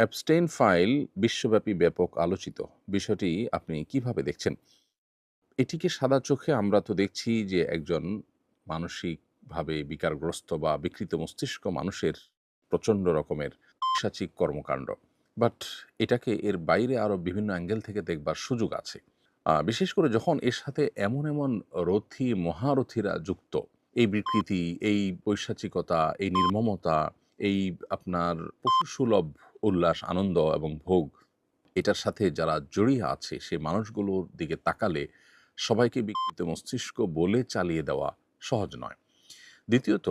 Abstain file বিশ্বব্যাপী ব্যাপক আলোচিত। বিষয়টি আপনি কিভাবে দেখছেন? এটিকে সাদা চোখে আমরা তো দেখছি যে একজন মানসিকভাবে বিকারগ্রস্ত বা বিকৃত মস্তিষ্ক মানুষের প্রচণ্ড রকমের পিশাচিক কর্মকাণ্ড। বাট এটাকে এর বাইরে আরও বিভিন্ন অ্যাঙ্গেল থেকে দেখবার সুযোগ আছে। বিশেষ করে যখন এর সাথে এমন রথী মহারথীরা যুক্ত, এই বিকৃতি, এই পৈশাচিকতা, এই নির্মমতা, এই আপনার পশুসুলভ উল্লাস, আনন্দ এবং ভোগ, এটার সাথে যারা জড়িয়ে আছে সে মানুষগুলোর দিকে তাকালে সবাইকে বিকৃত মস্তিষ্ক বলে চালিয়ে দেওয়া সহজ নয়। দ্বিতীয়ত,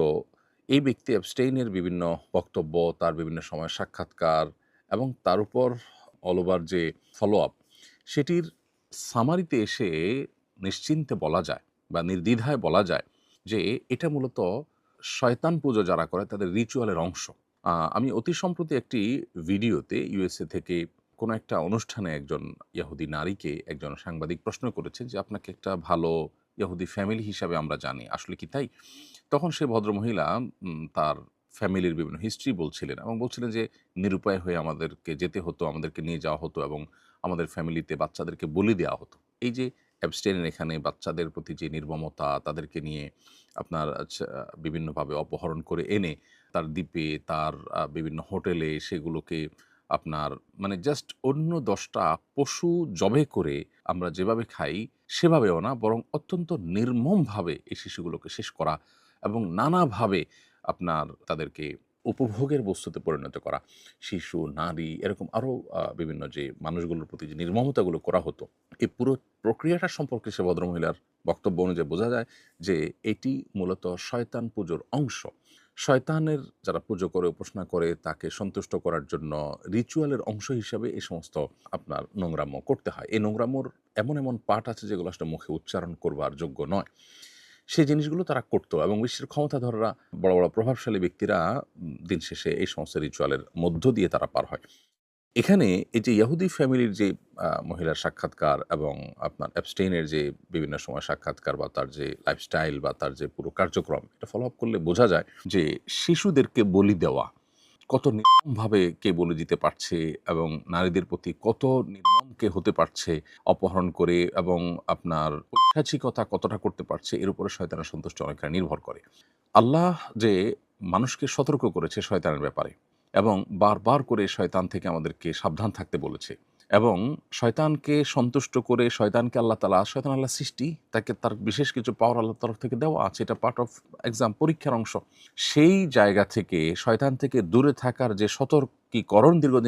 এই ব্যক্তি অ্যাবস্টেইনের বিভিন্ন বক্তব্য, তার বিভিন্ন সময় সাক্ষাৎকার এবং তার উপর অল ওভার যে ফলো আপ, সেটির সামারিতে এসে নিশ্চিন্তে বলা যায় বা নির্দ্বিধায় বলা যায় যে এটা মূলত শয়তান পুজো যারা করে তাদের রিচুয়ালের অংশ। আমি অতি সম্প্রতি একটি ভিডিওতে ইউএসএ থেকে কোনো একটা অনুষ্ঠানে একজন ইহুদি নারীকে একজন সাংবাদিক প্রশ্ন করেছেন যে, "আপনাকে একটা ভালো ইহুদি ফ্যামিলি হিসাবে আমরা জানি। আসলে কি তাই?" তখন সে ভদ্রমহিলা তার ফ্যামিলির বিভিন্ন হিস্ট্রি বলছিলেন এবং বলছিলেন যে, "নিরুপায় হয়ে আমাদেরকে যেতে হতো, আমাদেরকে নিয়ে যাওয়া হতো এবং আমাদের ফ্যামিলিতে বাচ্চাদেরকে বলি দেওয়া হতো।" এই যে অ্যাবস্টেইনের এখানে বাচ্চাদের প্রতি যে নির্মমতা, তাদেরকে নিয়ে আপনার বিভিন্নভাবে অপহরণ করে এনে তার দ্বীপে, তার বিভিন্ন হোটেলে সেগুলোকে আপনার মানে জাস্ট অন্য ১০ টা পশু জবাই করে আমরা যেভাবে খাই সেভাবেও না, বরং অত্যন্ত নির্মমভাবে এই শিশুগুলোকে শেষ করা এবং নানাভাবে আপনার তাদেরকে উপভোগের বস্তুতে পরিণত করা। শিশু, নারী এরকম আরও বিভিন্ন যে মানুষগুলোর প্রতি যে নির্মমতাগুলো করা হতো, এই পুরো প্রক্রিয়াটা সম্পর্কে সে ভদ্রমহিলার বক্তব্য অনুযায়ী বোঝা যায় যে এটি মূলত শয়তান পুজোর অংশ। শয়তানের যারা পুজো করে, উপাসনা করে তাকে সন্তুষ্ট করার জন্য রিচুয়ালের অংশ হিসাবে এই সমস্ত আপনার নোংরামো করতে হয়। এই নোংরামোর এমন পার্ট আছে যেগুলো আসলে মুখে উচ্চারণ করবার যোগ্য নয়। সেই জিনিসগুলো তারা করত এবং বিশ্বের ক্ষমতাধররা বড় প্রভাবশালী ব্যক্তিরা দিন শেষে এই সমস্ত রিচুয়ালের মধ্য দিয়ে তারা পার হয়। এখানে এই যে ইহুদি ফ্যামিলির যে মহিলার সাক্ষাৎকার এবং আপনার অ্যাবস্টেইনের যে বিভিন্ন সময় সাক্ষাৎকার বা তার যে লাইফস্টাইল বা তার যে পুরো কার্যক্রম, এটা ফলো আপ করলে বোঝা যায় যে শিশুদেরকে বলি দেওয়া কত নির্মমভাবে কে বলে দিতে পারছে এবং নারীদের প্রতি কত নির্মম কে হতে পারছে অপহরণ করে এবং আপনার ঐচ্ছাচিকতা কতটা করতে পারছে এর উপরে শয়তানের সন্তুষ্টি অনেকটা নির্ভর করে। আল্লাহ যে মানুষকে সতর্ক করেছে শয়তানের ব্যাপারে এবং বারবার করে শয়তান থেকে আমাদেরকে সাবধান থাকতে বলেছে এবং শয়তানকে সন্তুষ্ট করে শয়তানকে শয়তান আল্লাহ সৃষ্টি, তাকে তার বিশেষ কিছু পাওয়ার আল্লাহর তরফ থেকে দেওয়া আছে, এটা পার্ট অফ এক্সাম, পরীক্ষার অংশ। সেই জায়গা থেকে শয়তান থেকে দূরে থাকার যে সতর্কীকরণ দীর্ঘদিন